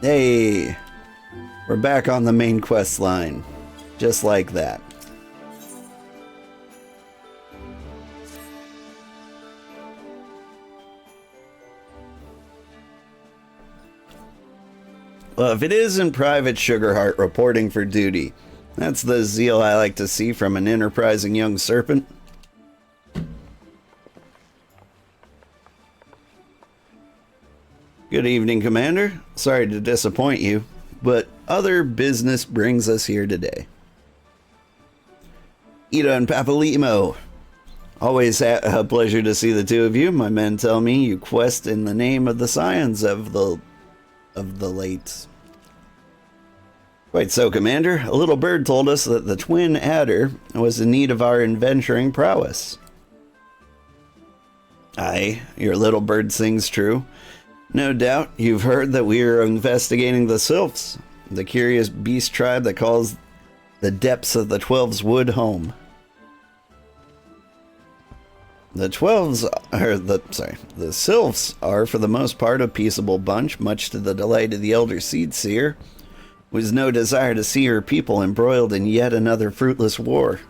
Hey, we're back on the main quest line. Just like that. Well, if it isn't Private Sugarheart reporting for duty, that's the zeal I like to see from an enterprising young serpent. Good evening, Commander. Sorry to disappoint you, but other business brings us here today. Ida and Papalimo. Always a pleasure to see the two of you. My men tell me you quest in the name of the scions of the late. Quite so, Commander. A little bird told us that the twin adder was in need of our adventuring prowess. Aye, your little bird sings true. No doubt you've heard that we are investigating the Sylphs, the curious beast tribe that calls the depths of the Twelves Wood home. The Sylphs are for the most part a peaceable bunch, much to the delight of the elder Seed Seer, who has no desire to see her people embroiled in yet another fruitless war.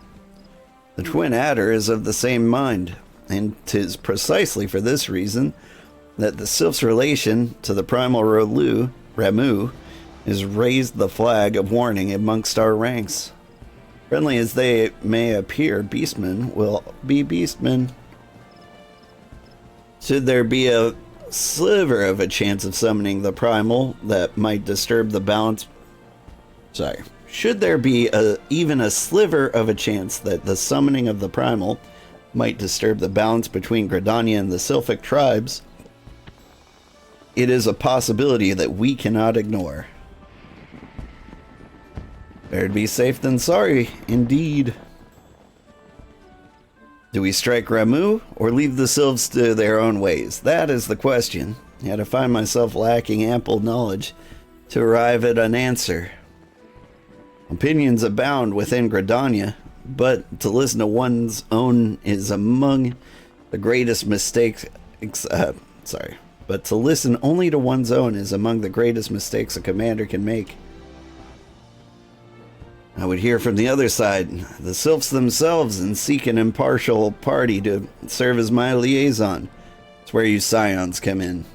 The Twin Adder is of the same mind, and 'tis precisely for this reason that the Sylph's relation to the primal Ramu has raised the flag of warning amongst our ranks. Friendly as they may appear, beastmen will be beastmen. Should there be a sliver of a chance of summoning the primal that might disturb the balance... Should there be even a sliver of a chance that the summoning of the primal might disturb the balance between Gridania and the Sylphic tribes, it is a possibility that we cannot ignore. Better to be safe than sorry, indeed. Do we strike Ramu, or leave the Sylphs to their own ways? That is the question, yet I find myself lacking ample knowledge to arrive at an answer. Opinions abound within Gridania, but to listen to one's own is among the greatest mistakes... But to listen only to one's own is among the greatest mistakes a commander can make. I would hear from the other side, the Sylphs themselves, and seek an impartial party to serve as my liaison. It's where you scions come in.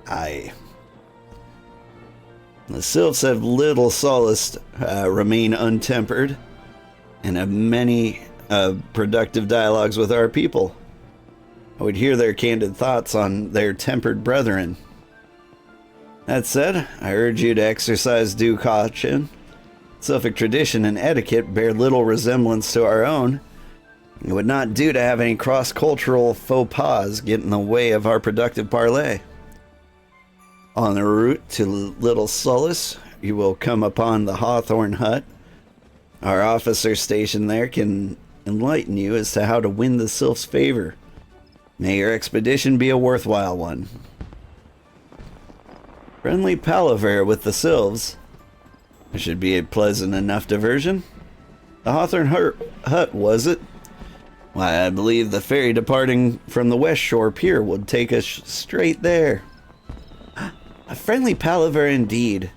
Aye. The Sylphs have little solace, remain untempered, and have many productive dialogues with our people. I would hear their candid thoughts on their tempered brethren. That said, I urge you to exercise due caution. Sylphic tradition and etiquette bear little resemblance to our own. It would not do to have any cross-cultural faux pas get in the way of our productive parley. On the route to Little Solace, you will come upon the Hawthorn Hut. Our officer stationed there can enlighten you as to how to win the Sylph's favor. May your expedition be a worthwhile one. Friendly palaver with the Sylphs. It should be a pleasant enough diversion. The Hawthorn Hut, was it? Why, I believe the ferry departing from the West Shore Pier would take us straight there. A friendly palaver indeed.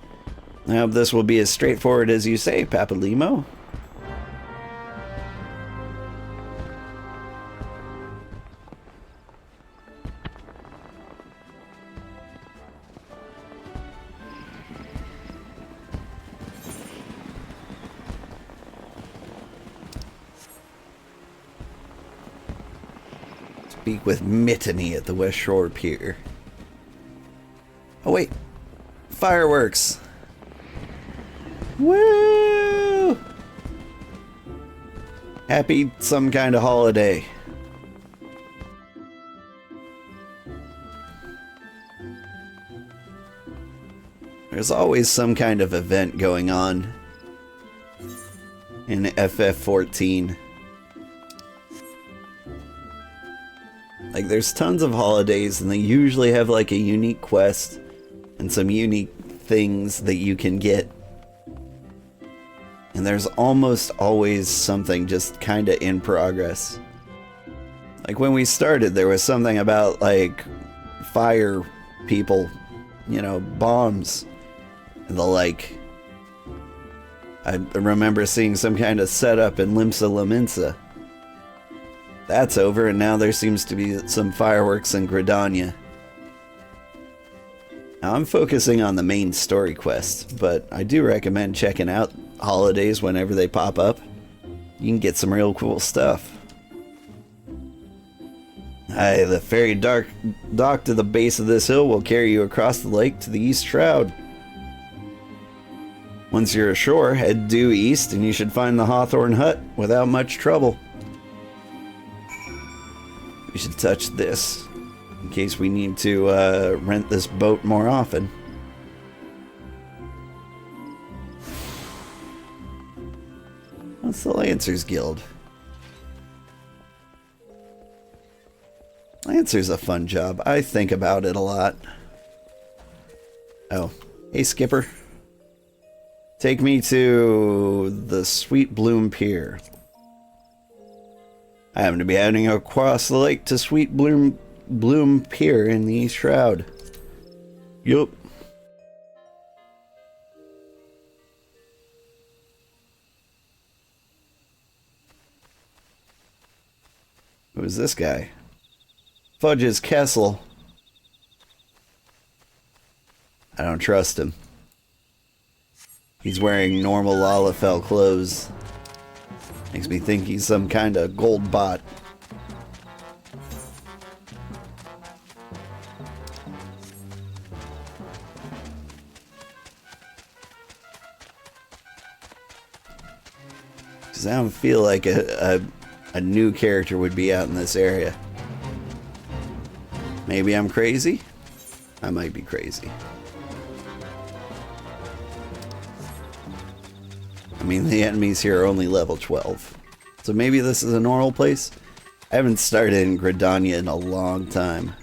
I hope this will be as straightforward as you say, Papalimo. Speak with Mittany at the West Shore Pier. Oh wait, fireworks! Woo! Happy some kind of holiday. There's always some kind of event going on in FF14. Like, there's tons of holidays, and they usually have, like, a unique quest and some unique things that you can get. And there's almost always something just kind of in progress. Like, when we started, there was something about, like, fire people you know, bombs and the like. I remember seeing some kind of setup in Limsa Lominsa. That's over, and now there seems to be some fireworks in Gridania. Now, I'm focusing on the main story quest, but I do recommend checking out holidays whenever they pop up. You can get some real cool stuff. Aye, the ferry dock to the base of this hill will carry you across the lake to the East Shroud. Once you're ashore, head due east and you should find the Hawthorne Hut without much trouble. We should touch this in case we need to rent this boat more often. What's the Lancers Guild? Lancer's a fun job. I think about it a lot. Oh, hey Skipper. Take me to the Sweet Bloom Pier. I happen to be heading across the lake to Sweet Bloom Pier in the East Shroud. Yup. Who's this guy? Fudge's Kessel. I don't trust him. He's wearing normal Lalafell clothes. Makes me think he's some kind of gold bot. Because I don't feel like a new character would be out in this area. Maybe I'm crazy? I might be crazy. I mean, the enemies here are only level 12. So maybe this is a normal place? I haven't started in Gridania in a long time.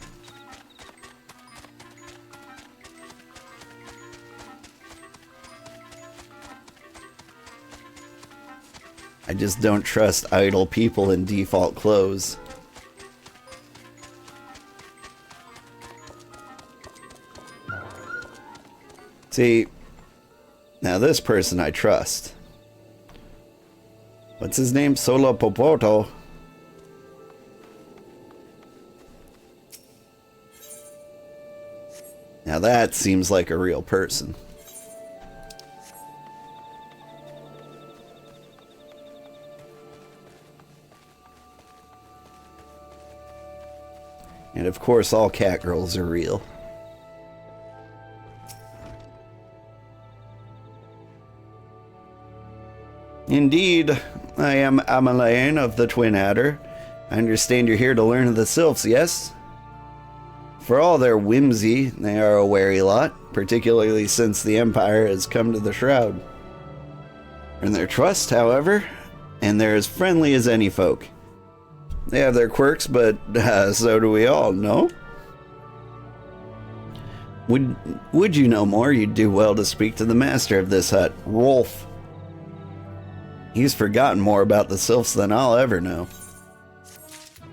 I just don't trust idle people in default clothes. See, now this person I trust. What's his name? Solo Popoto. Now that seems like a real person. And of course all cat girls are real. Indeed, I am Amalain of the Twin Adder. I understand you're here to learn of the Sylphs, yes? For all their whimsy, they are a wary lot, particularly since the Empire has come to the Shroud. Earn their trust, however, and they're as friendly as any folk. They have their quirks, but so do we all, no? Would you know more, you'd do well to speak to the master of this hut, Rolf. He's forgotten more about the Sylphs than I'll ever know.